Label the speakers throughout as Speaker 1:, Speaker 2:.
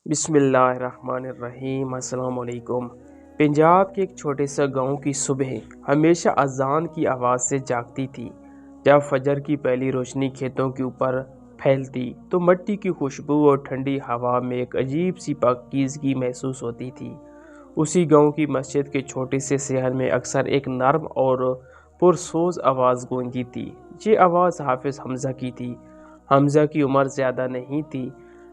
Speaker 1: بسم اللہ الرحمن الرحیم۔ السلام علیکم۔ پنجاب کے ایک چھوٹے سا گاؤں کی صبح ہمیشہ اذان کی آواز سے جاگتی تھی۔ جب فجر کی پہلی روشنی کھیتوں کے اوپر پھیلتی تو مٹی کی خوشبو اور ٹھنڈی ہوا میں ایک عجیب سی پاکیزگی محسوس ہوتی تھی۔ اسی گاؤں کی مسجد کے چھوٹے سے صحن میں اکثر ایک نرم اور پرسوز آواز گونجتی تھی۔ یہ آواز حافظ حمزہ کی تھی۔ حمزہ کی عمر زیادہ نہیں تھی،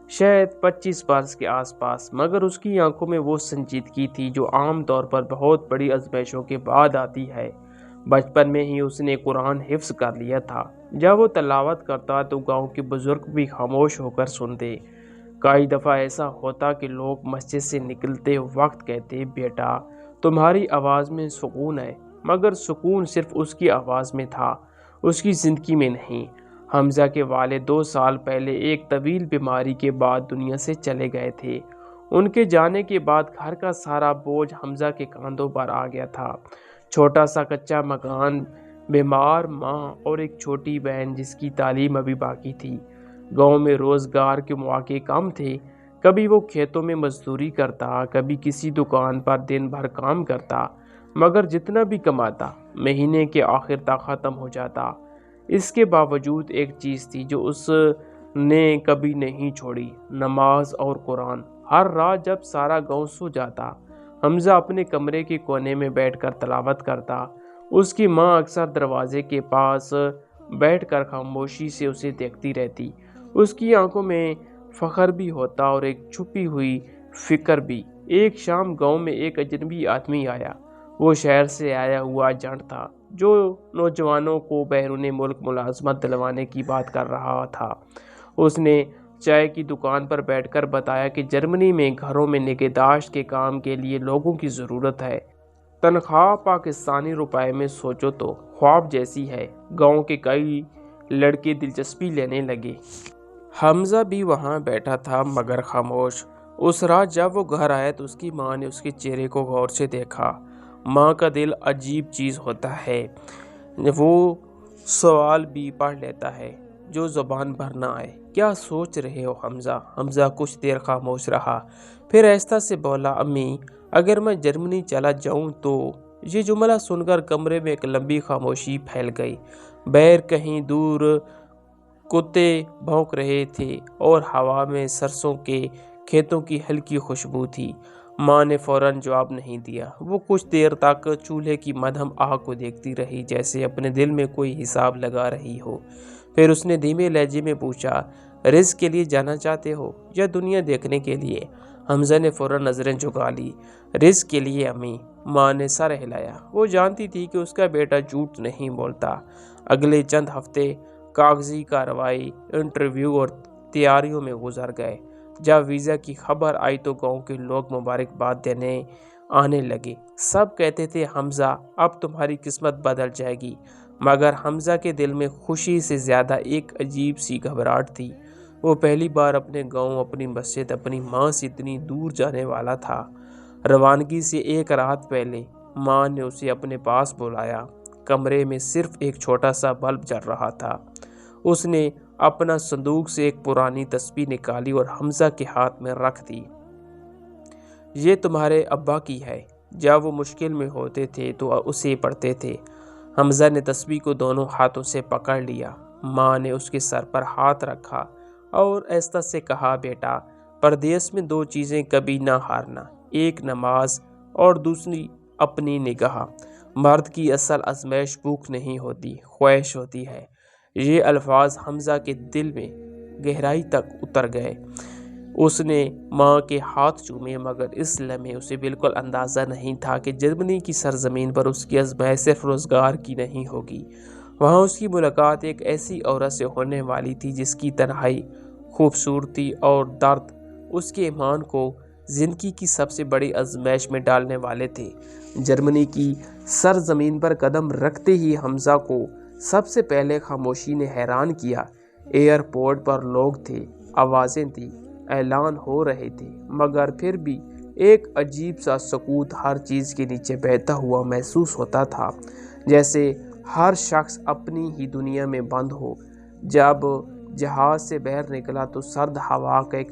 Speaker 1: شاید 25 برس کے آس پاس، مگر اس کی آنکھوں میں وہ سنجیدگی تھی جو عام طور پر بہت بڑی آزمائشوں کے بعد آتی ہے۔ بچپن میں ہی اس نے قرآن حفظ کر لیا تھا۔ جب وہ تلاوت کرتا تو گاؤں کے بزرگ بھی خاموش ہو کر سنتے۔ کئی دفعہ ایسا ہوتا کہ لوگ مسجد سے نکلتے وقت کہتے، بیٹا تمہاری آواز میں سکون ہے، مگر سکون صرف اس کی آواز میں تھا، اس کی زندگی میں نہیں۔ حمزہ کے والد 2 سال پہلے ایک طویل بیماری کے بعد دنیا سے چلے گئے تھے۔ ان کے جانے کے بعد گھر کا سارا بوجھ حمزہ کے کاندھوں پر آ گیا تھا۔ چھوٹا سا کچا مکان، بیمار ماں اور ایک چھوٹی بہن جس کی تعلیم ابھی باقی تھی۔ گاؤں میں روزگار کے مواقع کم تھے۔ کبھی وہ کھیتوں میں مزدوری کرتا، کبھی کسی دکان پر دن بھر کام کرتا، مگر جتنا بھی کماتا مہینے کے آخر تک ختم ہو جاتا۔ اس کے باوجود ایک چیز تھی جو اس نے کبھی نہیں چھوڑی، نماز اور قرآن۔ ہر رات جب سارا گاؤں سو جاتا، حمزہ اپنے کمرے کے کونے میں بیٹھ کر تلاوت کرتا۔ اس کی ماں اکثر دروازے کے پاس بیٹھ کر خاموشی سے اسے دیکھتی رہتی۔ اس کی آنکھوں میں فخر بھی ہوتا اور ایک چھپی ہوئی فکر بھی۔ ایک شام گاؤں میں ایک اجنبی آدمی آیا۔ وہ شہر سے آیا ہوا ایجنٹ تھا جو نوجوانوں کو بیرون ملک ملازمت دلوانے کی بات کر رہا تھا۔ اس نے چائے کی دکان پر بیٹھ کر بتایا کہ جرمنی میں گھروں میں نگہداشت کے کام کے لیے لوگوں کی ضرورت ہے۔ تنخواہ پاکستانی روپے میں سوچو تو خواب جیسی ہے۔ گاؤں کے کئی لڑکے دلچسپی لینے لگے۔ حمزہ بھی وہاں بیٹھا تھا مگر خاموش۔ اس رات جب وہ گھر آیا تو اس کی ماں نے اس کے چہرے کو غور سے دیکھا۔ ماں کا دل عجیب چیز ہوتا ہے، وہ سوال بھی پڑھ لیتا ہے جو زبان بھر نہ آئے۔ کیا سوچ رہے ہو حمزہ؟ حمزہ کچھ دیر خاموش رہا، پھر آہستہ سے بولا، امی اگر میں جرمنی چلا جاؤں تو۔ یہ جملہ سن کر کمرے میں ایک لمبی خاموشی پھیل گئی۔ باہر کہیں دور کتے بھونک رہے تھے اور ہوا میں سرسوں کے کھیتوں کی ہلکی خوشبو تھی۔ ماں نے فوراً جواب نہیں دیا۔ وہ کچھ دیر تک چولہے کی مدھم آگ کو دیکھتی رہی جیسے اپنے دل میں کوئی حساب لگا رہی ہو۔ پھر اس نے دھیمے لہجے میں پوچھا، رزق کے لیے جانا چاہتے ہو یا دنیا دیکھنے کے لیے؟ حمزہ نے فوراً نظریں جھکا لی۔ رزق کے لیے امی۔ ماں نے سر ہلایا۔ وہ جانتی تھی کہ اس کا بیٹا جھوٹ نہیں بولتا۔ اگلے چند ہفتے کاغذی کارروائی، انٹرویو اور تیاریوں میں گزر گئے۔ جب ویزا کی خبر آئی تو گاؤں کے لوگ مبارکباد دینے آنے لگے۔ سب کہتے تھے، حمزہ اب تمہاری قسمت بدل جائے گی، مگر حمزہ کے دل میں خوشی سے زیادہ ایک عجیب سی گھبراہٹ تھی۔ وہ پہلی بار اپنے گاؤں، اپنی مسجد، اپنی ماں سے اتنی دور جانے والا تھا۔ روانگی سے ایک رات پہلے ماں نے اسے اپنے پاس بلایا۔ کمرے میں صرف ایک چھوٹا سا بلب جل رہا تھا۔ اس نے اپنا صندوق سے ایک پرانی تسبیح نکالی اور حمزہ کے ہاتھ میں رکھ دی۔ یہ تمہارے ابا کی ہے، جب وہ مشکل میں ہوتے تھے تو اسے پڑھتے تھے۔ حمزہ نے تسبیح کو دونوں ہاتھوں سے پکڑ لیا۔ ماں نے اس کے سر پر ہاتھ رکھا اور آہستہ سے کہا، بیٹا پردیس میں 2 چیزیں کبھی نہ ہارنا، ایک نماز اور دوسری اپنی نگاہ۔ مرد کی اصل آزمائش بھوک نہیں ہوتی، خواہش ہوتی ہے۔ یہ الفاظ حمزہ کے دل میں گہرائی تک اتر گئے۔ اس نے ماں کے ہاتھ چومے، مگر اس لمحے اسے بالکل اندازہ نہیں تھا کہ جرمنی کی سرزمین پر اس کی آزمائش صرف روزگار کی نہیں ہوگی۔ وہاں اس کی ملاقات ایک ایسی عورت سے ہونے والی تھی جس کی تنہائی، خوبصورتی اور درد اس کے ایمان کو زندگی کی سب سے بڑی آزمائش میں ڈالنے والے تھے۔ جرمنی کی سرزمین پر قدم رکھتے ہی حمزہ کو سب سے پہلے خاموشی نے حیران کیا۔ ایئرپورٹ پر لوگ تھے، آوازیں تھیں، اعلان ہو رہے تھے، مگر پھر بھی ایک عجیب سا سکوت ہر چیز کے نیچے بہتا ہوا محسوس ہوتا تھا، جیسے ہر شخص اپنی ہی دنیا میں بند ہو۔ جب جہاز سے باہر نکلا تو سرد ہوا کا ایک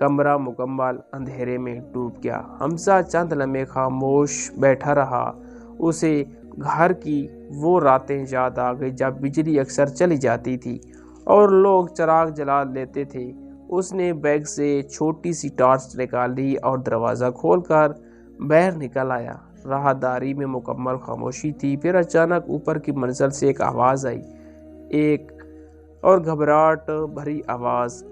Speaker 1: کمرہ مکمل اندھیرے میں ڈوب گیا۔ حمزہ چند لمحے خاموش بیٹھا رہا۔ اسے گھر کی وہ راتیں یاد آ گئی جب بجلی اکثر چلی جاتی تھی اور لوگ چراغ جلا لیتے تھے۔ اس نے بیگ سے چھوٹی سی ٹارچ نکال لی اور دروازہ کھول کر باہر نکل آیا۔ راہداری میں مکمل خاموشی تھی۔ پھر اچانک اوپر کی منزل سے ایک آواز آئی، ایک اور گھبراہٹ بھری آواز۔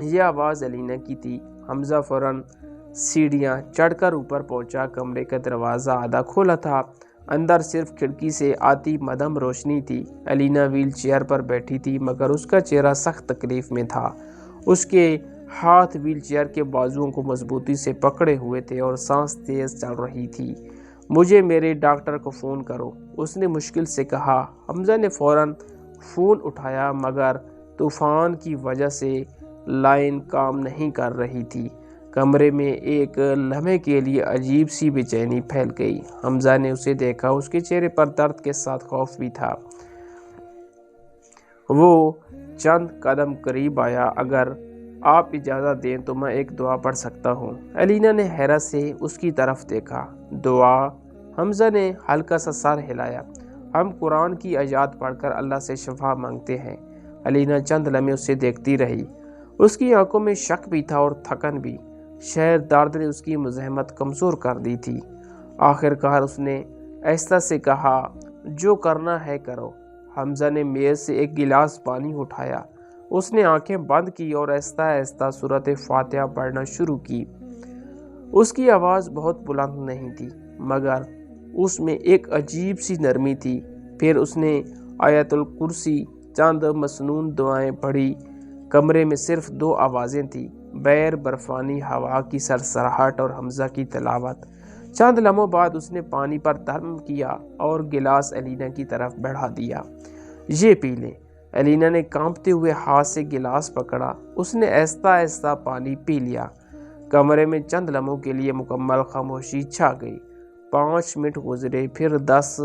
Speaker 1: یہ آواز علینا کی تھی۔ حمزہ فوراً سیڑھیاں چڑھ کر اوپر پہنچا۔ کمرے کا دروازہ آدھا کھولا تھا۔ اندر صرف کھڑکی سے آتی مدھم روشنی تھی۔ علینا ویل چیئر پر بیٹھی تھی مگر اس کا چہرہ سخت تکلیف میں تھا۔ اس کے ہاتھ ویل چیئر کے بازوؤں کو مضبوطی سے پکڑے ہوئے تھے اور سانس تیز چل رہی تھی۔ مجھے میرے ڈاکٹر کو فون کرو، اس نے مشکل سے کہا۔ حمزہ نے فوراً فون اٹھایا مگر طوفان کی وجہ سے لائن کام نہیں کر رہی تھی۔ کمرے میں ایک لمحے کے لیے عجیب سی بے چینی پھیل گئی۔ حمزہ نے اسے دیکھا۔ اس کے چہرے پر درد کے ساتھ خوف بھی تھا۔ وہ چند قدم قریب آیا۔ اگر آپ اجازت دیں تو میں ایک دعا پڑھ سکتا ہوں؟ علینا نے حیرت سے اس کی طرف دیکھا۔ دعا؟ حمزہ نے ہلکا سا سر ہلایا۔ ہم قرآن کی آیات پڑھ کر اللہ سے شفا مانگتے ہیں۔ علینا چند لمحے اسے دیکھتی رہی۔ اس کی آنکھوں میں شک بھی تھا اور تھکن بھی۔ شاید درد نے اس کی مزاحمت کمزور کر دی تھی۔ آخر کار اس نے آہستہ سے کہا، جو کرنا ہے کرو۔ حمزہ نے میز سے ایک گلاس پانی اٹھایا۔ اس نے آنکھیں بند کی اور آہستہ آہستہ سورۃ فاتحہ پڑھنا شروع کی۔ اس کی آواز بہت بلند نہیں تھی مگر اس میں ایک عجیب سی نرمی تھی۔ پھر اس نے آیت الکرسی چند مسنون دعائیں پڑھی۔ کمرے میں صرف دو آوازیں تھیں، باہر برفانی ہوا کی سرسراہٹ اور حمزہ کی تلاوت۔ چند لمحوں بعد اس نے پانی پر دم کیا اور گلاس علینا کی طرف بڑھا دیا۔ یہ پی لیں۔ علینا نے کانپتے ہوئے ہاتھ سے گلاس پکڑا۔ اس نے آہستہ آہستہ پانی پی لیا۔ کمرے میں چند لمحوں کے لیے مکمل خاموشی چھا گئی۔ 5 منٹ گزرے، پھر 10۔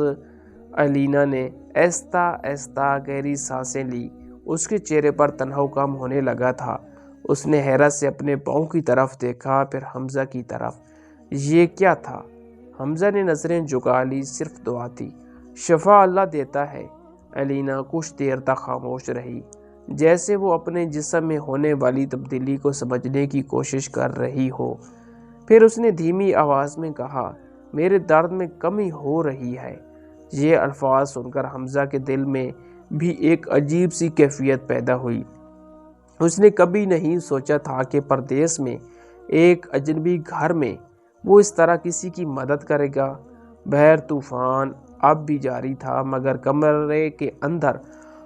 Speaker 1: علینا نے آہستہ آہستہ گہری سانسیں لی۔ اس کے چہرے پر تناؤ کم ہونے لگا تھا۔ اس نے حیرت سے اپنے پاؤں کی طرف دیکھا، پھر حمزہ کی طرف۔ یہ کیا تھا؟ حمزہ نے نظریں جھکا لی۔ صرف دعا تھی۔ شفا اللہ دیتا ہے۔ علینا کچھ دیر تک خاموش رہی، جیسے وہ اپنے جسم میں ہونے والی تبدیلی کو سمجھنے کی کوشش کر رہی ہو۔ پھر اس نے دھیمی آواز میں کہا، میرے درد میں کمی ہو رہی ہے۔ یہ الفاظ سن کر حمزہ کے دل میں بھی ایک عجیب سی کیفیت پیدا ہوئی۔ اس نے کبھی نہیں سوچا تھا کہ پردیس میں ایک اجنبی گھر میں وہ اس طرح کسی کی مدد کرے گا۔ بہر طوفان اب بھی جاری تھا مگر کمرے کے اندر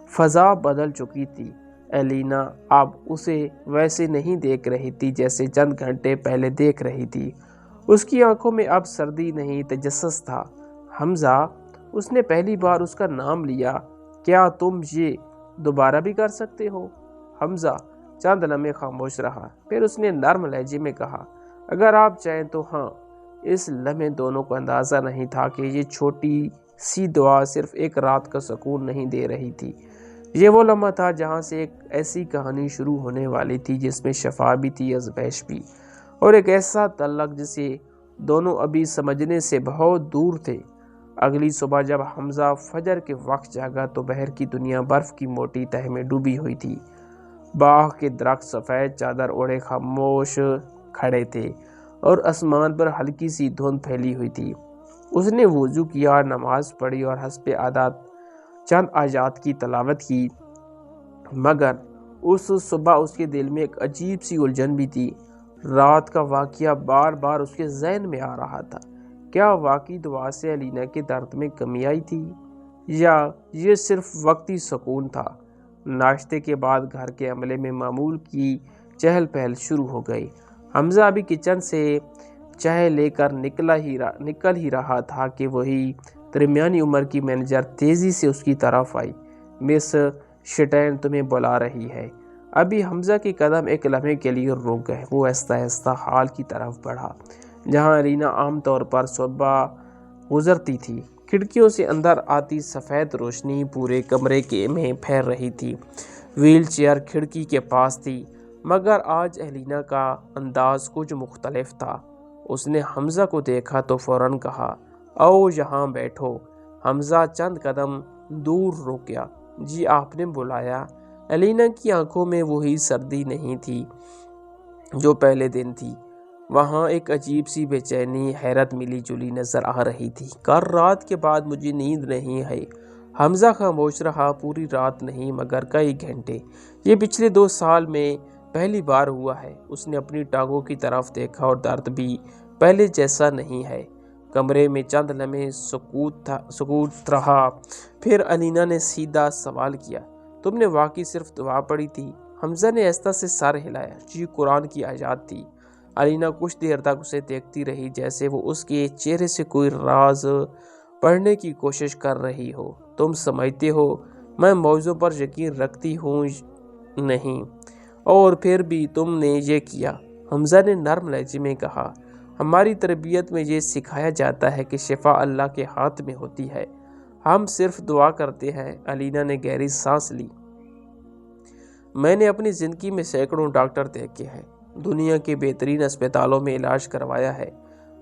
Speaker 1: فضا بدل چکی تھی۔ علینا اب اسے ویسے نہیں دیکھ رہی تھی جیسے چند گھنٹے پہلے دیکھ رہی تھی۔ اس کی آنکھوں میں اب سردی نہیں تجسس تھا۔ حمزہ، اس نے پہلی بار اس کا نام لیا، کیا تم یہ دوبارہ بھی کر سکتے ہو؟ حمزہ چند لمحے خاموش رہا، پھر اس نے نرم لہجے میں کہا، اگر آپ چاہیں تو ہاں۔ اس لمحے دونوں کو اندازہ نہیں تھا کہ یہ چھوٹی سی دعا صرف ایک رات کا سکون نہیں دے رہی تھی۔ یہ وہ لمحہ تھا جہاں سے ایک ایسی کہانی شروع ہونے والی تھی جس میں شفا بھی تھی، آزمائش بھی، اور ایک ایسا تعلق جسے دونوں ابھی سمجھنے سے بہت دور تھے۔ اگلی صبح جب حمزہ فجر کے وقت جاگا تو باہر کی دنیا برف کی موٹی تہہ میں ڈوبی ہوئی تھی۔ باغ کے درخت سفید چادر اوڑھے خاموش کھڑے تھے اور آسمان پر ہلکی سی دھند پھیلی ہوئی تھی۔ اس نے وضو کیا، نماز پڑھی اور حسب عادت چند آیات کی تلاوت کی، مگر اس صبح اس کے دل میں ایک عجیب سی الجھن بھی تھی۔ رات کا واقعہ بار بار اس کے ذہن میں آ رہا تھا۔ کیا واقعی دعا سے علینا کے درد میں کمی آئی تھی یا یہ صرف وقتی سکون تھا؟ ناشتے کے بعد گھر کے عملے میں معمول کی چہل پہل شروع ہو گئی۔ حمزہ ابھی کچن سے چائے لے کر نکل ہی رہا تھا کہ وہی درمیانی عمر کی مینیجر تیزی سے اس کی طرف آئی۔ مس شٹین تمہیں بلا رہی ہے۔ ابھی حمزہ کے قدم ایک لمحے کے لیے رک گئے۔ وہ آہستہ آہستہ ہال کی طرف بڑھا جہاں علینا عام طور پر صبح گزرتی تھی۔ کھڑکیوں سے اندر آتی سفید روشنی پورے کمرے میں پھیل رہی تھی۔ ویل چیئر کھڑکی کے پاس تھی مگر آج الینا کا انداز کچھ مختلف تھا۔ اس نے حمزہ کو دیکھا تو فوراً کہا، آؤ یہاں بیٹھو۔ حمزہ چند قدم دور رک گیا۔ جی آپ نے بلایا؟ الینا کی آنکھوں میں وہی سردی نہیں تھی جو پہلے دن تھی۔ وہاں ایک عجیب سی بے چینی، حیرت ملی جلی نظر آ رہی تھی۔ کل رات کے بعد مجھے نیند نہیں ہے۔ حمزہ خاموش رہا، پوری رات نہیں مگر کئی گھنٹے۔ یہ پچھلے 2 سال میں پہلی بار ہوا ہے۔ اس نے اپنی ٹانگوں کی طرف دیکھا اور درد بھی پہلے جیسا نہیں ہے۔ کمرے میں چند لمحے سکوت رہا، پھر الینا نے سیدھا سوال کیا، تم نے واقعی صرف دعا پڑھی تھی؟ حمزہ نے آہستہ سے سر ہلایا، جی قرآن کی آیات تھی۔ الینا کچھ دیر تک اسے دیکھتی رہی، جیسے وہ اس کے چہرے سے کوئی راز پڑھنے کی کوشش کر رہی ہو۔ تم سمجھتے ہو میں موضوع پر یقین رکھتی ہوں؟ نہیں۔ اور پھر بھی تم نے یہ کیا؟ حمزہ نے نرم لہجے میں کہا، ہماری تربیت میں یہ سکھایا جاتا ہے کہ شفا اللہ کے ہاتھ میں ہوتی ہے، ہم صرف دعا کرتے ہیں۔ الینا نے گہری سانس لی۔ میں نے اپنی زندگی میں سینکڑوں ڈاکٹر دیکھے ہیں، دنیا کے بہترین اسپتالوں میں علاج کروایا ہے،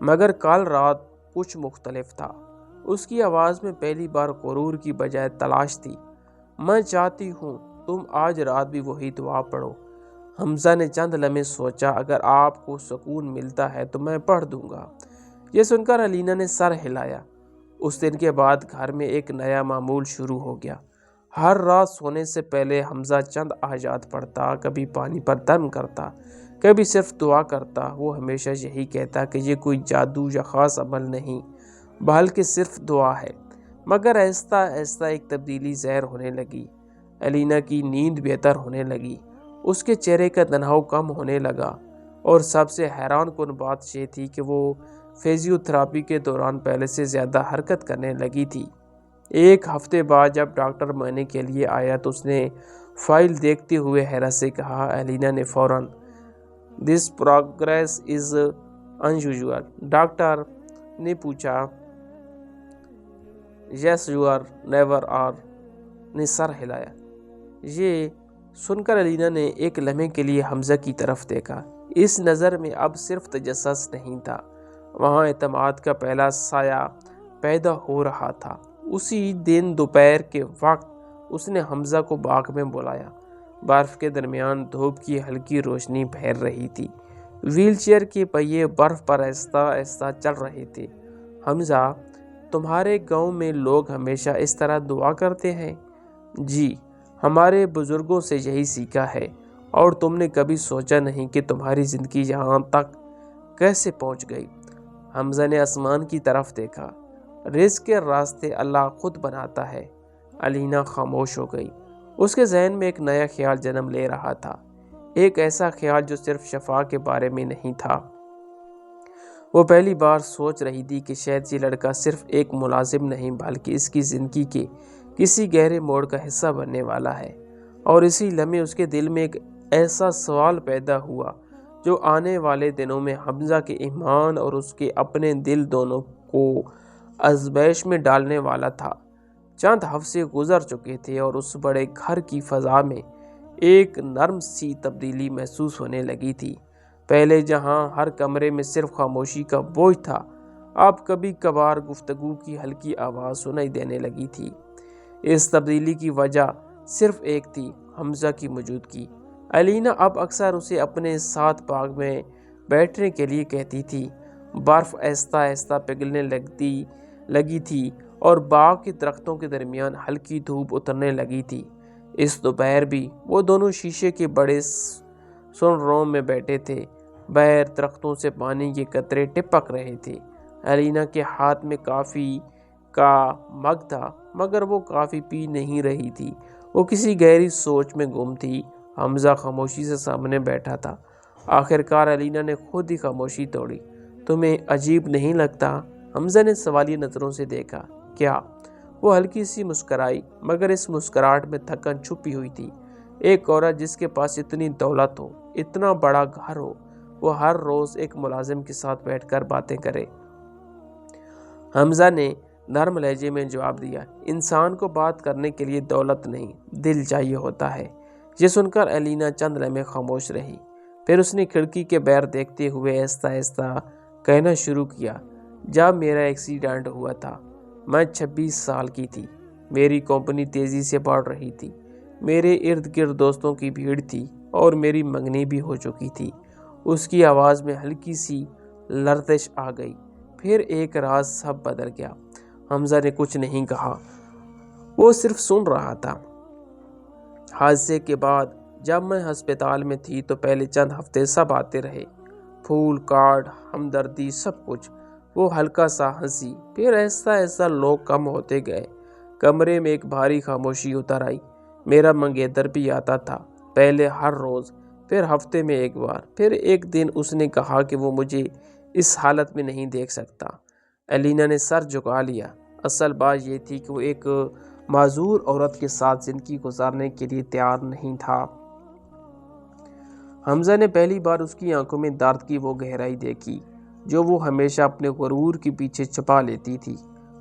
Speaker 1: مگر کل رات کچھ مختلف تھا۔ اس کی آواز میں پہلی بار غرور کی بجائے تلاش تھی۔ میں چاہتی ہوں تم آج رات بھی وہی دعا پڑھو۔ حمزہ نے چند لمحے سوچا، اگر آپ کو سکون ملتا ہے تو میں پڑھ دوں گا۔ یہ سن کر الینا نے سر ہلایا۔ اس دن کے بعد گھر میں ایک نیا معمول شروع ہو گیا۔ ہر رات سونے سے پہلے حمزہ چند آیات پڑھتا، کبھی پانی پر دم کرتا، کبھی صرف دعا کرتا۔ وہ ہمیشہ یہی کہتا کہ یہ کوئی جادو یا خاص عمل نہیں، بلکہ صرف دعا ہے۔ مگر آہستہ آہستہ ایک تبدیلی ظاہر ہونے لگی۔ الینا کی نیند بہتر ہونے لگی، اس کے چہرے کا تناؤ کم ہونے لگا، اور سب سے حیران کن بات یہ تھی کہ وہ فزیو تھراپی کے دوران پہلے سے زیادہ حرکت کرنے لگی تھی۔ 1 ہفتے بعد جب ڈاکٹر معائنے کے لیے آیا تو اس نے فائل دیکھتے ہوئے حیرت سے کہا، الینا نے فوراً، دس پروگریس از انیوژول۔ ڈاکٹر نے پوچھا، yes you are never are? نے سر ہلایا۔ یہ سن کر الینا نے ایک لمحے کے لیے حمزہ کی طرف دیکھا۔ اس نظر میں اب صرف تجسس نہیں تھا، وہاں اعتماد کا پہلا سایہ پیدا ہو رہا تھا۔ اسی دن دوپہر کے وقت اس نے حمزہ کو باغ میں بلایا۔ برف کے درمیان دھوپ کی ہلکی روشنی پھیل رہی تھی، ویل چیئر کے پہیے برف پر آہستہ آہستہ چل رہے تھے۔ حمزہ، تمہارے گاؤں میں لوگ ہمیشہ اس طرح دعا کرتے ہیں؟ جی، ہمارے بزرگوں سے یہی سیکھا ہے، اور تم نے کبھی سوچا نہیں کہ تمہاری زندگی یہاں تک کیسے پہنچ گئی؟ حمزہ نے آسمان کی طرف دیکھا۔ رزق کے راستے اللہ خود بناتا ہے۔ الینا خاموش ہو گئی۔ اس کے ذہن میں ایک نیا خیال جنم لے رہا تھا، ایک ایسا خیال جو صرف شفا کے بارے میں نہیں تھا۔ وہ پہلی بار سوچ رہی تھی کہ شاید یہ لڑکا صرف ایک ملازم نہیں بلکہ اس کی زندگی کے کسی گہرے موڑ کا حصہ بننے والا ہے۔ اور اسی لمحے اس کے دل میں ایک ایسا سوال پیدا ہوا جو آنے والے دنوں میں حمزہ کے ایمان اور اس کے اپنے دل دونوں کو آزمائش میں ڈالنے والا تھا۔ چند ہفتے گزر چکے تھے اور اس بڑے گھر کی فضا میں ایک نرم سی تبدیلی محسوس ہونے لگی تھی۔ پہلے جہاں ہر کمرے میں صرف خاموشی کا بوجھ تھا، اب کبھی کبھار گفتگو کی ہلکی آواز سنائی دینے لگی تھی۔ اس تبدیلی کی وجہ صرف ایک تھی، حمزہ کی موجودگی۔ الینا اب اکثر اسے اپنے ساتھ باغ میں بیٹھنے کے لیے کہتی تھی۔ برف آہستہ آہستہ پگھلنے لگی تھی اور باغ کے درختوں کے درمیان ہلکی دھوپ اترنے لگی تھی۔ اس دوپہر بھی وہ دونوں شیشے کے بڑے سن روم میں بیٹھے تھے، باہر درختوں سے پانی کے قطرے ٹپک رہے تھے۔ الینا کے ہاتھ میں کافی کا مگ تھا، مگر وہ کافی پی نہیں رہی تھی، وہ کسی گہری سوچ میں گم تھی۔ حمزہ خاموشی سے سامنے بیٹھا تھا۔ آخر کار الینا نے خود ہی خاموشی توڑی۔ تمہیں عجیب نہیں لگتا؟ حمزہ نے سوالیہ نظروں سے دیکھا۔ کیا؟ وہ ہلکی سی مسکرائی، مگر اس مسکراہٹ میں تھکن چھپی ہوئی تھی۔ ایک عورت جس کے پاس اتنی دولت ہو، اتنا بڑا گھر ہو، وہ ہر روز ایک ملازم کے ساتھ بیٹھ کر باتیں کرے۔ حمزہ نے نرم لہجے میں جواب دیا، انسان کو بات کرنے کے لیے دولت نہیں، دل چاہیے ہوتا ہے۔ یہ سن کر الینا چند لمحے خاموش رہی، پھر اس نے کھڑکی کے باہر دیکھتے ہوئے آہستہ آہستہ کہنا شروع کیا، جب میرا ایکسیڈنٹ ہوا تھا میں 26 سال کی تھی۔ میری کمپنی تیزی سے بڑھ رہی تھی، میرے ارد گرد دوستوں کی بھیڑ تھی اور میری منگنی بھی ہو چکی تھی۔ اس کی آواز میں ہلکی سی لرزش آ گئی، پھر ایک راز سب بدل گیا۔ حمزہ نے کچھ نہیں کہا، وہ صرف سن رہا تھا۔ حادثے کے بعد جب میں ہسپتال میں تھی تو پہلے چند ہفتے سب آتے رہے، پھول کارڈ ہمدردی سب کچھ۔ وہ ہلکا سا ہنسی، پھر ایسا ایسا لوگ کم ہوتے گئے۔ کمرے میں ایک بھاری خاموشی اتر آئی۔ میرا منگیتر بھی آتا تھا، پہلے ہر روز، پھر ہفتے میں ایک بار۔ پھر ایک دن اس نے کہا کہ وہ مجھے اس حالت میں نہیں دیکھ سکتا۔ الینا نے سر جھکا لیا۔ اصل بات یہ تھی کہ وہ ایک معذور عورت کے ساتھ زندگی گزارنے کے لیے تیار نہیں تھا۔ حمزہ نے پہلی بار اس کی آنکھوں میں درد کی وہ گہرائی دیکھی جو وہ ہمیشہ اپنے غرور کے پیچھے چھپا لیتی تھی۔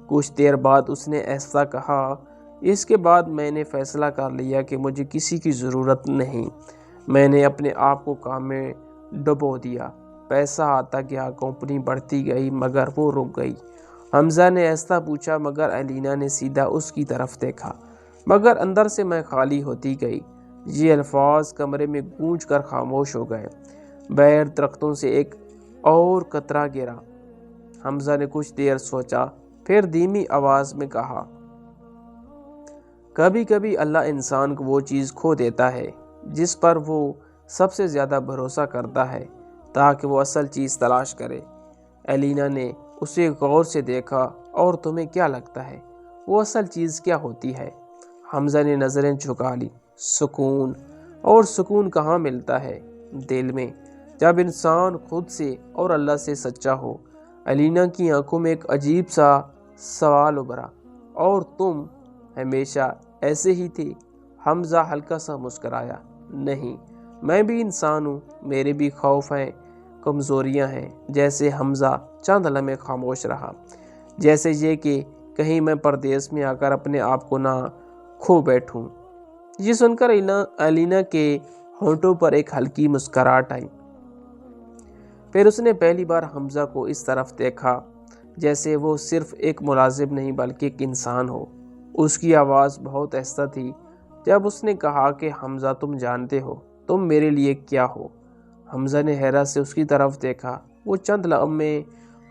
Speaker 1: کچھ دیر بعد اس نے ایسا کہا، اس کے بعد میں نے فیصلہ کر لیا کہ مجھے کسی کی ضرورت نہیں۔ میں نے اپنے آپ کو کام میں ڈبو دیا، پیسہ آتا گیا، کمپنی بڑھتی گئی، مگر وہ رک گئی۔ حمزہ نے ایسا پوچھا مگر الینا نے سیدھا اس کی طرف دیکھا۔ مگر اندر سے میں خالی ہوتی گئی۔ یہ الفاظ کمرے میں گونج کر خاموش ہو گئے۔ باہر درختوں سے ایک اور قطرہ گرا۔ حمزہ نے کچھ دیر سوچا، پھر دھیمی آواز میں کہا، کبھی کبھی اللہ انسان کو وہ چیز کھو دیتا ہے جس پر وہ سب سے زیادہ بھروسہ کرتا ہے تاکہ وہ اصل چیز تلاش کرے۔ الینا نے اسے غور سے دیکھا، اور تمہیں کیا لگتا ہے وہ اصل چیز کیا ہوتی ہے؟ حمزہ نے نظریں جھکا لی۔ سکون۔ اور سکون کہاں ملتا ہے؟ دل میں، جب انسان خود سے اور اللہ سے سچا ہو۔ الینا کی آنکھوں میں ایک عجیب سا سوال ابھرا، اور تم ہمیشہ ایسے ہی تھے؟ حمزہ ہلکا سا مسکرایا، نہیں، میں بھی انسان ہوں، میرے بھی خوف ہیں، کمزوریاں ہیں۔ جیسے حمزہ چند لمحے خاموش رہا، جیسے یہ کہ کہیں میں پردیس میں آ کر اپنے آپ کو نہ کھو بیٹھوں۔ یہ سن کر الینا کے ہونٹوں پر ایک ہلکی مسکراہٹ آئی۔ پھر اس نے پہلی بار حمزہ کو اس طرف دیکھا جیسے وہ صرف ایک ملازم نہیں بلکہ ایک انسان ہو۔ اس کی آواز بہت آہستہ تھی جب اس نے کہا کہ حمزہ تم جانتے ہو تم میرے لیے کیا ہو؟ حمزہ نے حیرت سے اس کی طرف دیکھا۔ وہ چند لمحے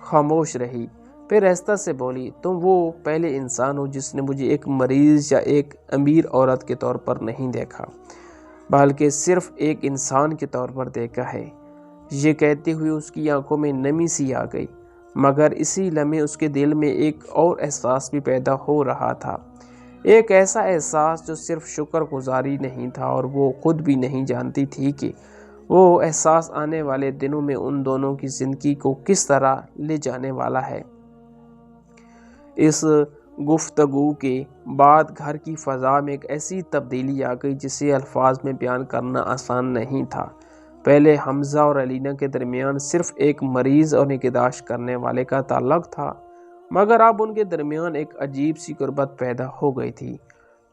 Speaker 1: خاموش رہی، پھر آہستہ سے بولی، تم وہ پہلے انسان ہو جس نے مجھے ایک مریض یا ایک امیر عورت کے طور پر نہیں دیکھا بلکہ صرف ایک انسان کے طور پر دیکھا ہے۔ یہ کہتے ہوئے اس کی آنکھوں میں نمی سی آ گئی، مگر اسی لمحے اس کے دل میں ایک اور احساس بھی پیدا ہو رہا تھا، ایک ایسا احساس جو صرف شکر گزاری نہیں تھا، اور وہ خود بھی نہیں جانتی تھی کہ وہ احساس آنے والے دنوں میں ان دونوں کی زندگی کو کس طرح لے جانے والا ہے۔ اس گفتگو کے بعد گھر کی فضا میں ایک ایسی تبدیلی آ گئی جسے الفاظ میں بیان کرنا آسان نہیں تھا۔ پہلے حمزہ اور الینا کے درمیان صرف ایک مریض اور نگہداشت کرنے والے کا تعلق تھا، مگر اب ان کے درمیان ایک عجیب سی قربت پیدا ہو گئی تھی۔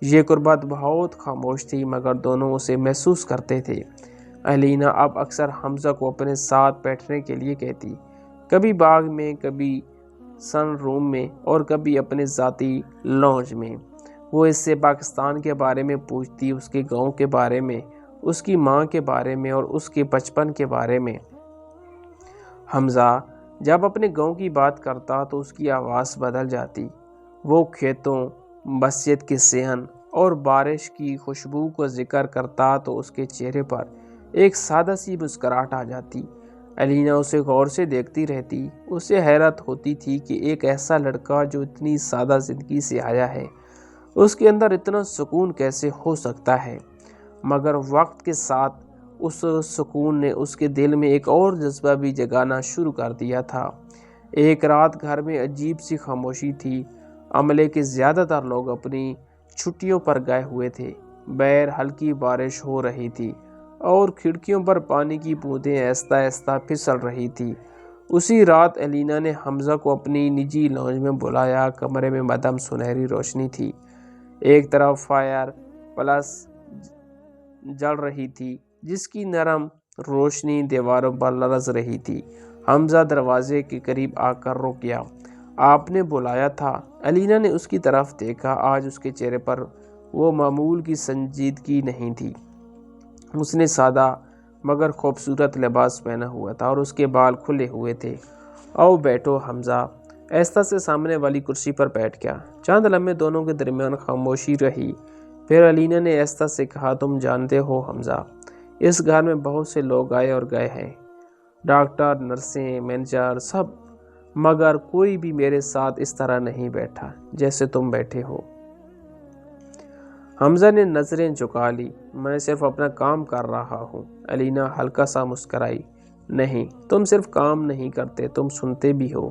Speaker 1: یہ قربت بہت خاموش تھی، مگر دونوں اسے محسوس کرتے تھے۔ الینا اب اکثر حمزہ کو اپنے ساتھ بیٹھنے کے لیے کہتی، کبھی باغ میں، کبھی سن روم میں، اور کبھی اپنے ذاتی لانج میں۔ وہ اس سے پاکستان کے بارے میں پوچھتی، اس کے گاؤں کے بارے میں، اس کی ماں کے بارے میں اور اس کے بچپن کے بارے میں۔ حمزہ جب اپنے گاؤں کی بات کرتا تو اس کی آواز بدل جاتی۔ وہ کھیتوں، مسجد کے صحن اور بارش کی خوشبو کو ذکر کرتا تو اس کے چہرے پر ایک سادہ سی مسکراہٹ آ جاتی۔ الینا اسے غور سے دیکھتی رہتی۔ اسے حیرت ہوتی تھی کہ ایک ایسا لڑکا جو اتنی سادہ زندگی سے آیا ہے، اس کے اندر اتنا سکون کیسے ہو سکتا ہے؟ مگر وقت کے ساتھ اس سکون نے اس کے دل میں ایک اور جذبہ بھی جگانا شروع کر دیا تھا۔ ایک رات گھر میں عجیب سی خاموشی تھی۔ عملے کے زیادہ تر لوگ اپنی چھٹیوں پر گئے ہوئے تھے۔ باہر ہلکی بارش ہو رہی تھی اور کھڑکیوں پر پانی کی بوندیں آہستہ آہستہ پھسل رہی تھی۔ اسی رات الینا نے حمزہ کو اپنی نجی لانج میں بلایا۔ کمرے میں مدھم سنہری روشنی تھی۔ ایک طرف فائر پلس جل رہی تھی جس کی نرم روشنی دیواروں پر لرز رہی تھی۔ حمزہ دروازے کے قریب آ کر رک گیا۔ آپ نے بلایا تھا؟ علینا نے اس کی طرف دیکھا۔ آج اس کے چہرے پر وہ معمول کی سنجیدگی نہیں تھی۔ اس نے سادہ مگر خوبصورت لباس پہنا ہوا تھا اور اس کے بال کھلے ہوئے تھے۔ آؤ بیٹھو حمزہ۔ ایستا سے سامنے والی کرسی پر بیٹھ گیا۔ چند لمحے دونوں کے درمیان خاموشی رہی۔ پھر علینا نے ایستا سے کہا، تم جانتے ہو حمزہ، اس گھر میں بہت سے لوگ آئے اور گئے ہیں، ڈاکٹر، نرسیں، مینیجر، سب، مگر کوئی بھی میرے ساتھ اس طرح نہیں بیٹھا جیسے تم بیٹھے ہو۔ حمزہ نے نظریں جھکا لی۔ میں صرف اپنا کام کر رہا ہوں۔ علینا ہلکا سا مسکرائی۔ نہیں، تم صرف کام نہیں کرتے، تم سنتے بھی ہو۔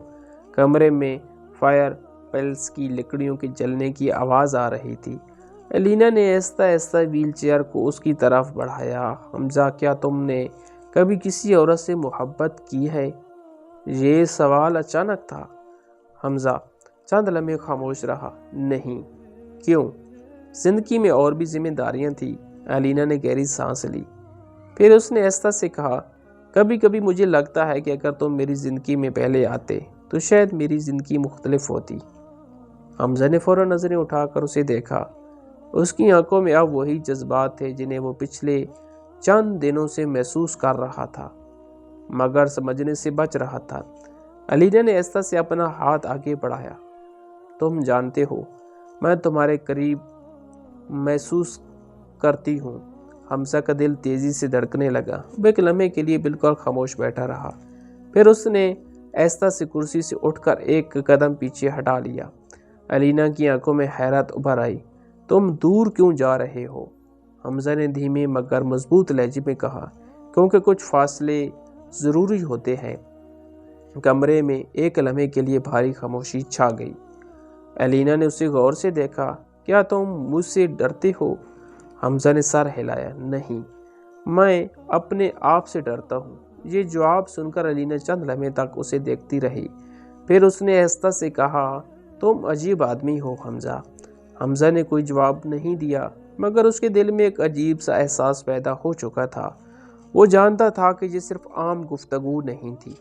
Speaker 1: کمرے میں فائر پلیس کی لکڑیوں کے جلنے کی آواز آ رہی تھی۔ علینا نے آہستہ آہستہ ویل چیئر کو اس کی طرف بڑھایا۔ حمزہ، کیا تم نے کبھی کسی عورت سے محبت کی ہے؟ یہ سوال اچانک تھا۔ حمزہ چند لمحے خاموش رہا۔ نہیں۔ کیوں؟ زندگی میں اور بھی ذمہ داریاں تھیں۔ علینا نے گہری سانس لی۔ پھر اس نے آہستہ سے کہا، کبھی کبھی مجھے لگتا ہے کہ اگر تم میری زندگی میں پہلے آتے تو شاید میری زندگی مختلف ہوتی۔ حمزہ نے فوراً نظریں اٹھا کر اسے دیکھا۔ اس کی آنکھوں میں اب وہی جذبات تھے جنہیں وہ پچھلے چند دنوں سے محسوس کر رہا تھا مگر سمجھنے سے بچ رہا تھا۔ علینا نے آہستہ سے اپنا ہاتھ آگے بڑھایا۔ تم جانتے ہو، میں تمہارے قریب محسوس کرتی ہوں۔ حمزہ کا دل تیزی سے دھڑکنے لگا۔ وہ ایک لمحے کے لیے بالکل خاموش بیٹھا رہا۔ پھر اس نے آہستہ سے کرسی سے اٹھ کر ایک قدم پیچھے ہٹا لیا۔ علینا کی آنکھوں میں حیرت ابھر آئی۔ تم دور کیوں جا رہے ہو؟ حمزہ نے دھیمے مگر مضبوط لہجے میں کہا، کیونکہ کچھ فاصلے ضروری ہوتے ہیں۔ کمرے میں ایک لمحے کے لیے بھاری خاموشی چھا گئی۔ علینا نے اسے غور سے دیکھا۔ کیا تم مجھ سے ڈرتے ہو؟ حمزہ نے سر ہلایا۔ نہیں، میں اپنے آپ سے ڈرتا ہوں۔ یہ جواب سن کر علینا چند لمحے تک اسے دیکھتی رہی۔ پھر اس نے آہستہ سے کہا، تم عجیب آدمی ہو حمزہ۔ حمزہ نے کوئی جواب نہیں دیا مگر اس کے دل میں ایک عجیب سا احساس پیدا ہو چکا تھا۔ وہ جانتا تھا کہ یہ صرف عام گفتگو نہیں تھی،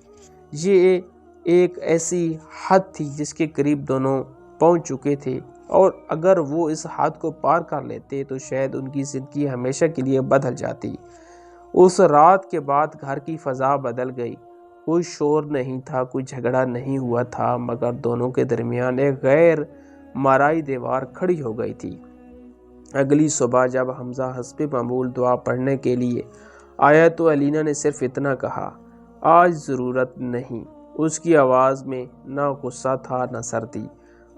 Speaker 1: یہ ایک ایسی حد تھی جس کے قریب دونوں پہنچ چکے تھے، اور اگر وہ اس حد کو پار کر لیتے تو شاید ان کی زندگی ہمیشہ کے لیے بدل جاتی۔ اس رات کے بعد گھر کی فضا بدل گئی۔ کوئی شور نہیں تھا، کوئی جھگڑا نہیں ہوا تھا، مگر دونوں کے درمیان ایک غیر مرائی دیوار کھڑی ہو گئی تھی۔ اگلی صبح جب حمزہ حسب معمول دعا پڑھنے کے لیے آیا تو علینا نے صرف اتنا کہا، آج ضرورت نہیں۔ اس کی آواز میں نہ غصہ تھا نہ سردی،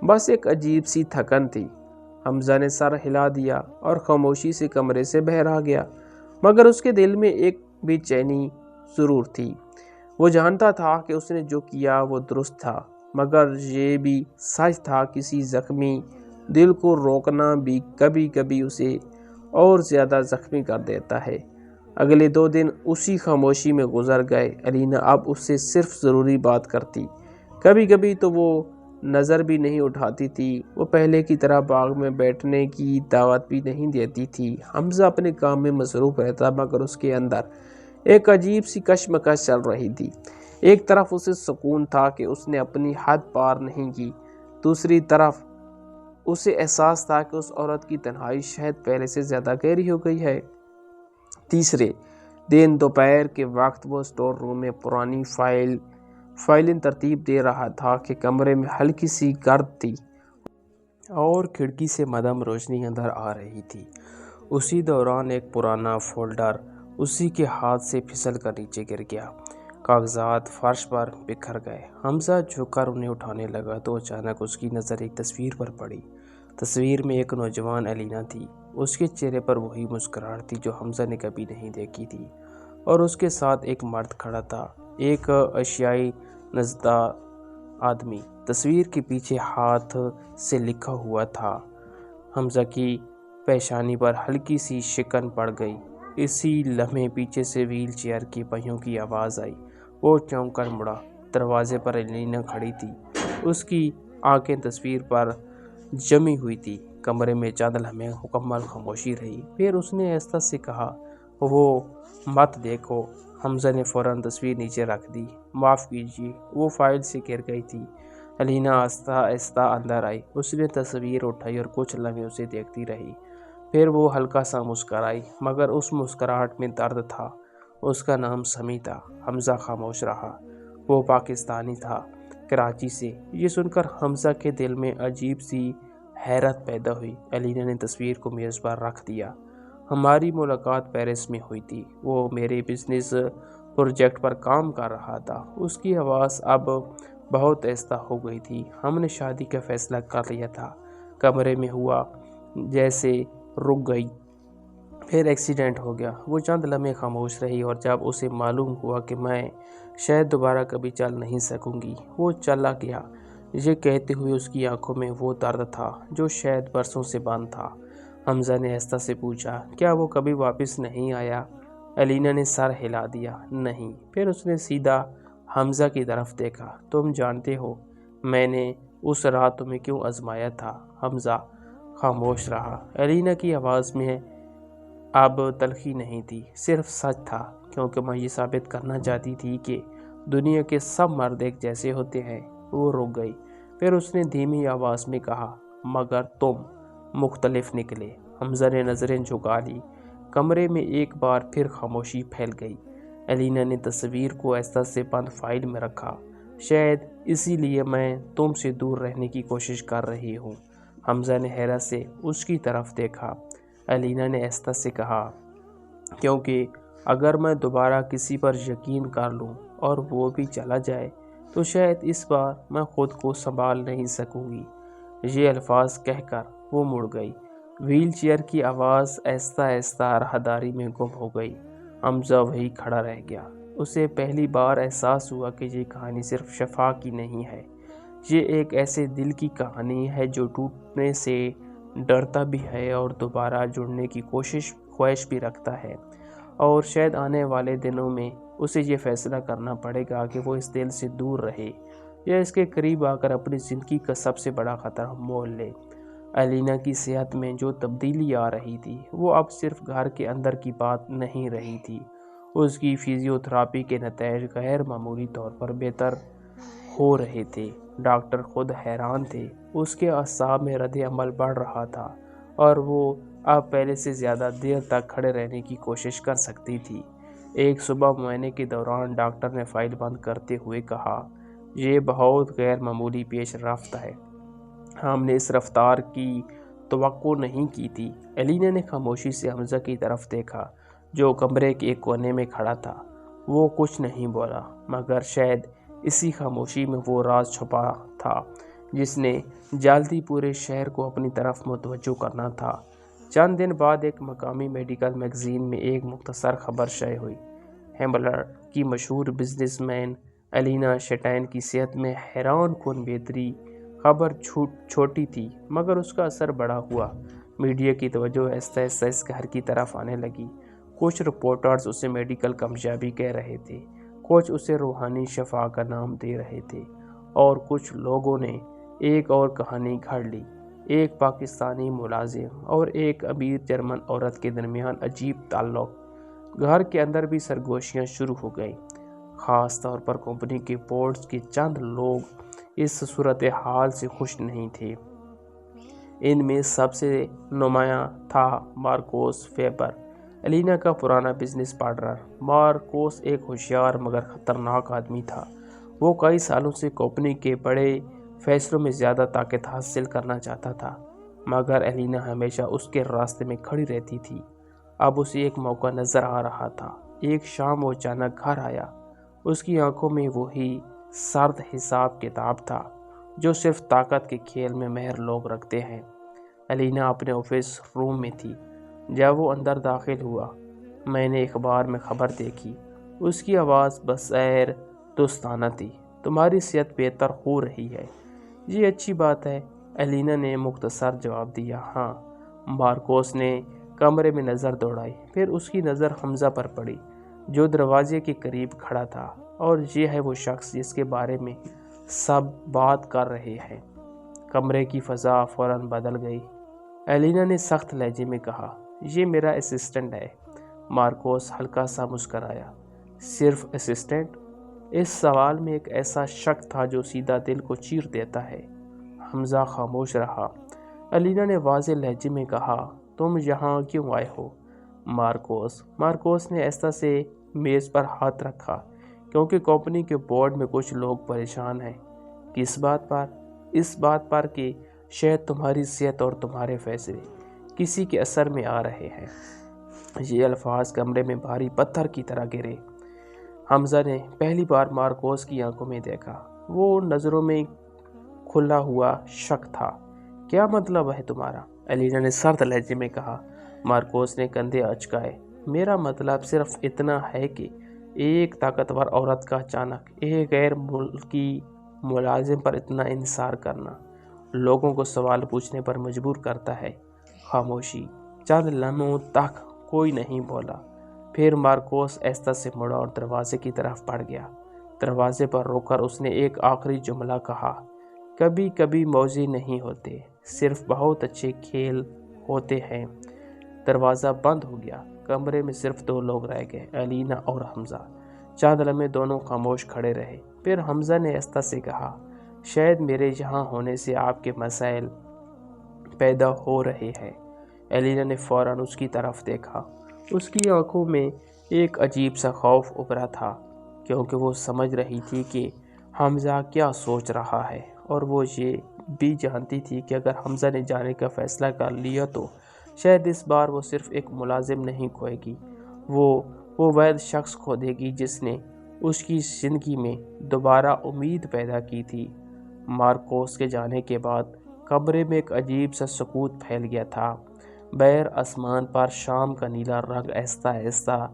Speaker 1: بس ایک عجیب سی تھکن تھی۔ حمزہ نے سر ہلا دیا اور خاموشی سے کمرے سے باہر آ گیا، مگر اس کے دل میں ایک بے چینی ضرور تھی۔ وہ جانتا تھا کہ اس نے جو کیا وہ درست تھا، مگر یہ بھی سچ تھا، کسی زخمی دل کو روکنا بھی کبھی کبھی اسے اور زیادہ زخمی کر دیتا ہے۔ اگلے 2 دن اسی خاموشی میں گزر گئے۔ علینا اب اس سے صرف ضروری بات کرتی، کبھی کبھی تو وہ نظر بھی نہیں اٹھاتی تھی۔ وہ پہلے کی طرح باغ میں بیٹھنے کی دعوت بھی نہیں دیتی تھی۔ حمزہ اپنے کام میں مصروف رہتا مگر اس کے اندر ایک عجیب سی کشمکش چل رہی تھی۔ ایک طرف اسے سکون تھا کہ اس نے اپنی حد پار نہیں کی، دوسری طرف اسے احساس تھا کہ اس عورت کی تنہائی شاید پہلے سے زیادہ گہری ہو گئی ہے۔ تیسرے دن دوپہر کے وقت وہ اسٹور روم میں پرانی فائلیں ترتیب دے رہا تھا کہ کمرے میں ہلکی سی گرد تھی اور کھڑکی سے مدھم روشنی اندر آ رہی تھی۔ اسی دوران ایک پرانا فولڈر اسی کے ہاتھ سے پھسل کر نیچے گر گیا۔ کاغذات فرش پر بکھر گئے۔ حمزہ جھک کر انہیں اٹھانے لگا تو اچانک اس کی نظر ایک تصویر پر پڑی۔ تصویر میں ایک نوجوان علینا تھی۔ اس کے چہرے پر وہی مسکراہٹ تھی جو حمزہ نے کبھی نہیں دیکھی تھی، اور اس کے ساتھ ایک مرد کھڑا تھا، ایک ایشیائی نژاد آدمی۔ تصویر کے پیچھے ہاتھ سے لکھا ہوا تھا۔ حمزہ کی پیشانی پر ہلکی سی شکن پڑ گئی۔ اسی لمحے پیچھے سے ویل چیئر کی پہیوں کی آواز آئی۔ وہ چونک کر مڑا۔ دروازے پر علینا کھڑی تھی، اس کی آنکھیں تصویر پر جمی ہوئی تھی۔ کمرے میں چند لمحے مکمل خاموشی رہی، پھر اس نے آہستہ سے کہا، وہ مت دیکھو۔ حمزہ نے فوراً تصویر نیچے رکھ دی۔ معاف کیجیے، وہ فائل سے گر گئی تھی۔ علینا آہستہ آہستہ اندر آئی۔ اس نے تصویر اٹھائی اور کچھ لمحے اسے دیکھتی رہی، پھر وہ ہلکا سا مسکرائی، مگر اس مسکراہٹ میں درد تھا۔ اس کا نام سمیع تھا۔ حمزہ خاموش رہا۔ وہ پاکستانی تھا، کراچی سے۔ یہ سن کر حمزہ کے دل میں عجیب سی حیرت پیدا ہوئی۔ علینا نے تصویر کو میز پر رکھ دیا۔ ہماری ملاقات پیرس میں ہوئی تھی۔ وہ میرے بزنس پروجیکٹ پر کام کر رہا تھا۔ اس کی آواز اب بہت آہستہ ہو گئی تھی۔ ہم نے شادی کا فیصلہ کر لیا تھا۔ کمرے میں ہوا جیسے رک گئی۔ پھر ایکسیڈنٹ ہو گیا۔ وہ چند لمحے خاموش رہی، اور جب اسے معلوم ہوا کہ میں شاید دوبارہ کبھی چل نہیں سکوں گی، وہ چلا گیا۔ یہ کہتے ہوئے اس کی آنکھوں میں وہ درد تھا جو شاید برسوں سے بند تھا۔ حمزہ نے آہستہ سے پوچھا، کیا وہ کبھی واپس نہیں آیا؟ علینا نے سر ہلا دیا، نہیں۔ پھر اس نے سیدھا حمزہ کی طرف دیکھا، تم جانتے ہو میں نے اس رات تمہیں کیوں آزمایا تھا؟ حمزہ خاموش رہا۔ علینا کی آواز میں اب تلخی نہیں تھی، صرف سچ تھا، کیونکہ میں یہ ثابت کرنا چاہتی تھی کہ دنیا کے سب مرد ایک جیسے ہوتے ہیں۔ وہ رک گئی، پھر اس نے دھیمی آواز میں کہا، مگر تم مختلف نکلے۔ حمزہ نے نظریں جھکا لی۔ کمرے میں ایک بار پھر خاموشی پھیل گئی۔ علینا نے تصویر کو آہستہ سے بند فائل میں رکھا۔ شاید اسی لیے میں تم سے دور رہنے کی کوشش کر رہی ہوں۔ حمزہ نے حیرت سے اس کی طرف دیکھا۔ علینا نے آہستہ سے کہا، کیونکہ اگر میں دوبارہ کسی پر یقین کر لوں اور وہ بھی چلا جائے تو شاید اس بار میں خود کو سنبھال نہیں سکوں گی۔ یہ الفاظ کہہ کر وہ مڑ گئی۔ وہیل چیئر کی آواز آہستہ آہستہ راہداری میں گم ہو گئی۔ حمزہ وہی کھڑا رہ گیا۔ اسے پہلی بار احساس ہوا کہ یہ کہانی صرف شفا کی نہیں ہے، یہ ایک ایسے دل کی کہانی ہے جو ٹوٹنے سے ڈرتا بھی ہے اور دوبارہ جڑنے کی خواہش بھی رکھتا ہے، اور شاید آنے والے دنوں میں اسے یہ فیصلہ کرنا پڑے گا کہ وہ اس دل سے دور رہے یا اس کے قریب آ کر اپنی زندگی کا سب سے بڑا خطرہ مول لے۔ علینا کی صحت میں جو تبدیلی آ رہی تھی وہ اب صرف گھر کے اندر کی بات نہیں رہی تھی۔ اس کی فزیو تھراپی کے نتائج غیر معمولی طور پر بہتر ہو رہے تھے۔ ڈاکٹر خود حیران تھے۔ اس کے اعصاب میں رد عمل بڑھ رہا تھا اور وہ اب پہلے سے زیادہ دیر تک کھڑے رہنے کی کوشش کر سکتی تھی۔ ایک صبح معائنے کے دوران ڈاکٹر نے فائل بند کرتے ہوئے کہا، یہ بہت غیر معمولی پیش رفت ہے، ہم نے اس رفتار کی توقع نہیں کی تھی۔ علینا نے خاموشی سے حمزہ کی طرف دیکھا جو کمرے کے ایک کونے میں کھڑا تھا۔ وہ کچھ نہیں بولا، مگر شاید اسی خاموشی میں وہ راز چھپا تھا جس نے جلدی پورے شہر کو اپنی طرف متوجہ کرنا تھا۔ چند دن بعد ایک مقامی میڈیکل میگزین میں ایک مختصر خبر شائع ہوئی۔ ہیمبلر کی مشہور بزنس مین علینا شٹائن کی صحت میں حیران کن بہتری۔ خبر چھوٹی تھی مگر اس کا اثر بڑا ہوا۔ میڈیا کی توجہ آہستہ آہستہ اس گھر کی طرف آنے لگی۔ کچھ رپورٹرز اسے میڈیکل کامیابی کہہ رہے تھے، کچھ اسے روحانی شفا کا نام دے رہے تھے، اور کچھ لوگوں نے ایک اور کہانی گھڑ لی، ایک پاکستانی ملازم اور ایک امیر جرمن عورت کے درمیان عجیب تعلق۔ گھر کے اندر بھی سرگوشیاں شروع ہو گئیں، خاص طور پر کمپنی کے بورڈز کے چند لوگ اس صورتحال سے خوش نہیں تھے۔ ان میں سب سے نمایاں تھا مارکوس فیبر، علینا کا پرانا بزنس پارٹنر۔ مارکوس ایک ہوشیار مگر خطرناک آدمی تھا۔ وہ کئی سالوں سے کمپنی کے بڑے فیصلوں میں زیادہ طاقت حاصل کرنا چاہتا تھا، مگر علینا ہمیشہ اس کے راستے میں کھڑی رہتی تھی۔ اب اسے ایک موقع نظر آ رہا تھا۔ ایک شام وہ اچانک گھر آیا۔ اس کی آنکھوں میں وہی سرد حساب کتاب تھا جو صرف طاقت کے کھیل میں ماہر لوگ رکھتے ہیں۔ علینا اپنے آفس روم میں تھی جب وہ اندر داخل ہوا۔ میں نے اخبار میں خبر دیکھی۔ اس کی آواز بظاہر دوستانہ تھی۔ تمہاری صحت بہتر ہو رہی ہے، یہ اچھی بات ہے، علینا نے مختصر جواب دیا۔ ہاں۔ مارکوس نے کمرے میں نظر دوڑائی، پھر اس کی نظر حمزہ پر پڑی جو دروازے کے قریب کھڑا تھا، اور یہ ہے وہ شخص جس کے بارے میں سب بات کر رہے ہیں۔ کمرے کی فضا فوراً بدل گئی۔ ایلینا نے سخت لہجے میں کہا۔ یہ میرا اسسٹنٹ ہے۔ مارکوس ہلکا سا مسکرایا۔ صرف اسسٹنٹ؟ اس سوال میں ایک ایسا شک تھا جو سیدھا دل کو چیر دیتا ہے۔ حمزہ خاموش رہا۔ ایلینا نے واضح لہجے میں کہا، تم یہاں کیوں آئے ہو؟ مارکوس نے ایسا سے میز پر ہاتھ رکھا، کیونکہ کمپنی کے بورڈ میں کچھ لوگ پریشان ہیں۔ کس بات پر؟ اس بات پر کہ شاید تمہاری صحت اور تمہارے فیصلے کسی کے اثر میں آ رہے ہیں۔ یہ الفاظ کمرے میں بھاری پتھر کی طرح گرے۔ حمزہ نے پہلی بار مارکوس کی آنکھوں میں دیکھا۔ وہ نظروں میں کھلا ہوا شک تھا۔ کیا مطلب ہے تمہارا؟ ایلینا نے سرد لہجے میں کہا۔ مارکوس نے کندھے اچکائے۔ میرا مطلب صرف اتنا ہے کہ ایک طاقتور عورت کا اچانک ایک غیر ملکی ملازم پر اتنا انحصار کرنا لوگوں کو سوال پوچھنے پر مجبور کرتا ہے۔ خاموشی۔ چند لمحوں تک کوئی نہیں بولا۔ پھر مارکوس ایستا سے مڑا اور دروازے کی طرف بڑھ گیا۔ دروازے پر رک کر اس نے ایک آخری جملہ کہا، کبھی کبھی موزے نہیں ہوتے، صرف بہت اچھے کھیل ہوتے ہیں۔ دروازہ بند ہو گیا۔ کمرے میں صرف دو لوگ رہ گئے، ایلینا اور حمزہ۔ چند لمحے دونوں خاموش کھڑے رہے۔ پھر حمزہ نے ایستا سے کہا، شاید میرے یہاں ہونے سے آپ کے مسائل پیدا ہو رہے ہیں۔ ایلینا نے فوراً اس کی طرف دیکھا۔ اس کی آنکھوں میں ایک عجیب سا خوف ابھرا تھا، کیونکہ وہ سمجھ رہی تھی کہ حمزہ کیا سوچ رہا ہے، اور وہ یہ بھی جانتی تھی کہ اگر حمزہ نے جانے کا فیصلہ کر لیا تو شاید اس بار وہ صرف ایک ملازم نہیں کھوئے گی، وہ واحد شخص کھو دے گی جس نے اس کی زندگی میں دوبارہ امید پیدا کی تھی۔ مارکوس کے جانے کے بعد کمرے میں ایک عجیب سا سکوت پھیل گیا تھا۔ بیر آسمان پر شام کا نیلا رنگ آہستہ آہستہ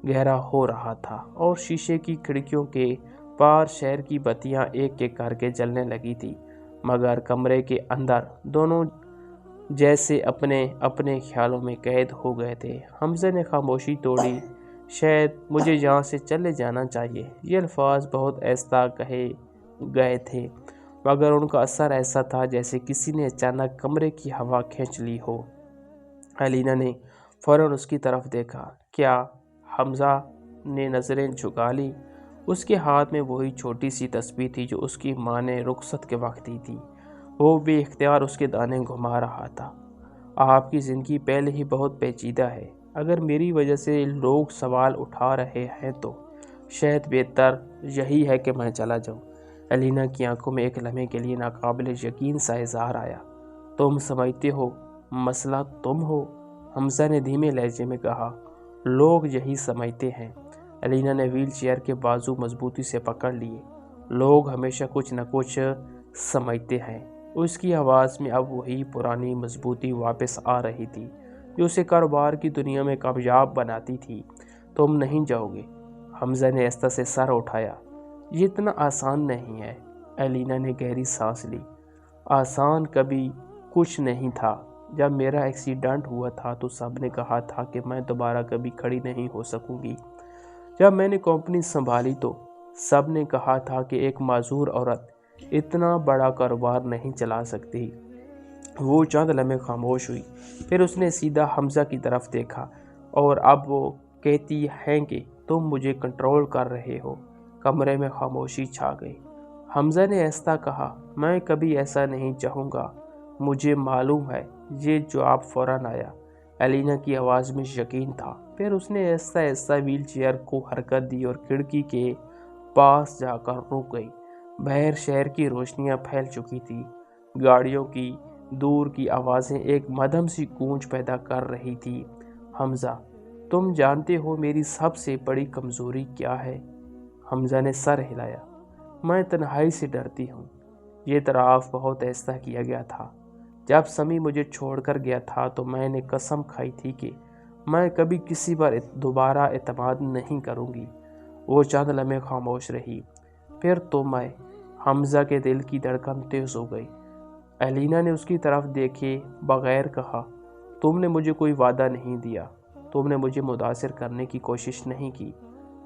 Speaker 1: گہرا ہو رہا تھا، اور شیشے کی کھڑکیوں کے پار شہر کی بتیاں ایک ایک کر کے جلنے لگی تھی، مگر کمرے کے اندر دونوں جیسے اپنے اپنے خیالوں میں قید ہو گئے تھے۔ حمزہ نے خاموشی توڑی۔ شاید مجھے یہاں سے چلے جانا چاہیے۔ یہ الفاظ بہت آہستہ کہے گئے تھے، مگر ان کا اثر ایسا تھا جیسے کسی نے اچانک کمرے کی ہوا کھینچ لی ہو۔ ایلینا نے فوراً اس کی طرف دیکھا۔ کیا؟ حمزہ نے نظریں جھکا لی۔ اس کے ہاتھ میں وہی چھوٹی سی تسبیح تھی جو اس کی ماں نے رخصت کے وقت دی تھی۔ وہ بے اختیار اس کے دانے گھما رہا تھا۔ آپ کی زندگی پہلے ہی بہت پیچیدہ ہے۔ اگر میری وجہ سے لوگ سوال اٹھا رہے ہیں تو شاید بہتر یہی ہے کہ میں چلا جاؤں۔ ایلینا کی آنکھوں میں ایک لمحے کے لیے ناقابل یقین سا اظہار آیا۔ تم سمجھتے ہو مسئلہ تم ہو؟ حمزہ نے دھیمے لہجے میں کہا۔ لوگ یہی سمجھتے ہیں۔ ایلینا نے ویل چیئر کے بازو مضبوطی سے پکڑ لیے۔ لوگ ہمیشہ کچھ نہ کچھ سمجھتے ہیں۔ اس کی آواز میں اب وہی پرانی مضبوطی واپس آ رہی تھی جو اسے کاروبار کی دنیا میں کامیاب بناتی تھی۔ تم نہیں جاؤ گے؟ حمزہ نے آہستہ سے سر اٹھایا۔ یہ اتنا آسان نہیں ہے۔ ایلینا نے گہری سانس لی۔ آسان کبھی کچھ نہیں تھا۔ جب میرا ایکسیڈنٹ ہوا تھا تو سب نے کہا تھا کہ میں دوبارہ کبھی کھڑی نہیں ہو سکوں گی۔ جب میں نے کمپنی سنبھالی تو سب نے کہا تھا کہ ایک معذور عورت اتنا بڑا کاروبار نہیں چلا سکتی۔ وہ چند لمحے خاموش ہوئی، پھر اس نے سیدھا حمزہ کی طرف دیکھا۔ اور اب وہ کہتی ہیں کہ تم مجھے کنٹرول کر رہے ہو۔ کمرے میں خاموشی چھا گئی۔ حمزہ نے آہستہ کہا، میں کبھی ایسا نہیں چاہوں گا۔ مجھے معلوم ہے۔ یہ جواب فوراً آیا۔ ایلینا کی آواز میں یقین تھا۔ پھر اس نے آہستہ آہستہ ویل چیئر کو حرکت دی اور کھڑکی کے پاس جا کر رک گئی۔ باہر شہر کی روشنیاں پھیل چکی تھی۔ گاڑیوں کی دور کی آوازیں ایک مدھم سی گونج پیدا کر رہی تھی۔ حمزہ، تم جانتے ہو میری سب سے بڑی کمزوری کیا ہے؟ حمزہ نے سر ہلایا۔ میں تنہائی سے ڈرتی ہوں۔ یہ اعتراف بہت آہستہ کیا گیا تھا۔ جب سمی مجھے چھوڑ کر گیا تھا تو میں نے قسم کھائی تھی کہ میں کبھی کسی پر دوبارہ اعتماد نہیں کروں گی۔ وہ چند لمحے خاموش رہی۔ پھر تم آئے۔ حمزہ کے دل کی دھڑکن تیز ہو گئی۔ ایلینا نے اس کی طرف دیکھے بغیر کہا، تم نے مجھے کوئی وعدہ نہیں دیا۔ تم نے مجھے متاثر کرنے کی کوشش نہیں کی۔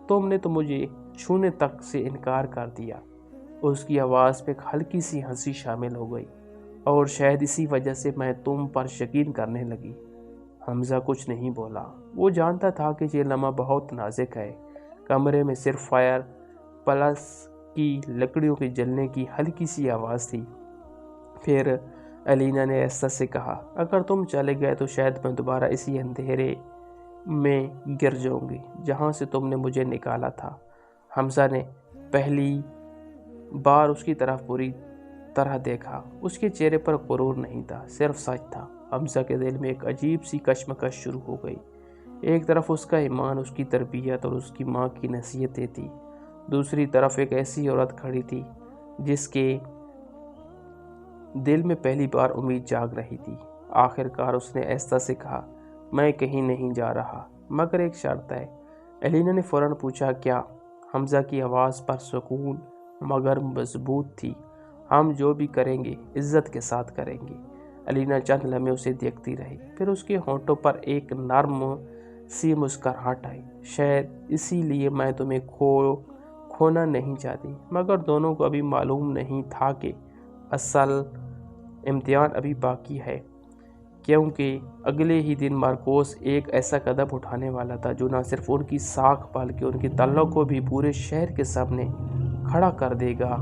Speaker 1: تم نے تو مجھے چھونے تک سے انکار کر دیا۔ اس کی آواز میں ایک ہلکی سی ہنسی شامل ہو گئی۔ اور شاید اسی وجہ سے میں تم پر یقین کرنے لگی۔ حمزہ کچھ نہیں بولا۔ وہ جانتا تھا کہ یہ لمحہ بہت نازک ہے۔ کمرے میں صرف فائر پلس کی لکڑیوں کے جلنے کی ہلکی سی آواز تھی۔ پھر الینا نے ایسا سے کہا، اگر تم چلے گئے تو شاید میں دوبارہ اسی اندھیرے میں گر جاؤں گی جہاں سے تم نے مجھے نکالا تھا۔ حمزہ نے پہلی بار اس کی طرف پوری طرح دیکھا۔ اس کے چہرے پر غرور نہیں تھا، صرف سچ تھا۔ حمزہ کے دل میں ایک عجیب سی کشمکش شروع ہو گئی۔ ایک طرف اس کا ایمان، اس کی تربیت اور اس کی ماں کی نصیحتیں تھی، دوسری طرف ایک ایسی عورت کھڑی تھی جس کے دل میں پہلی بار امید جاگ رہی تھی۔ آخر کار اس نے ایسا سے کہا، میں کہیں نہیں جا رہا، مگر ایک شرط ہے۔ الینا نے فوراً پوچھا، کیا؟ حمزہ کی آواز پر سکون مگر مضبوط تھی۔ ہم جو بھی کریں گے عزت کے ساتھ کریں گے۔ الینا چند لمحے اسے دیکھتی رہی، پھر اس کے ہونٹوں پر ایک نرم سی مسکراہٹ آئی۔ شاید اسی لیے میں تمہیں کھونا نہیں چاہتی، مگر دونوں کو ابھی معلوم نہیں تھا کہ اصل امتحان ابھی باقی ہے، کیونکہ اگلے ہی دن مارکوس ایک ایسا قدم اٹھانے والا تھا جو نہ صرف ان کی ساکھ بلکہ ان کے تعلق کو بھی پورے شہر کے سامنے کھڑا کر دے گا۔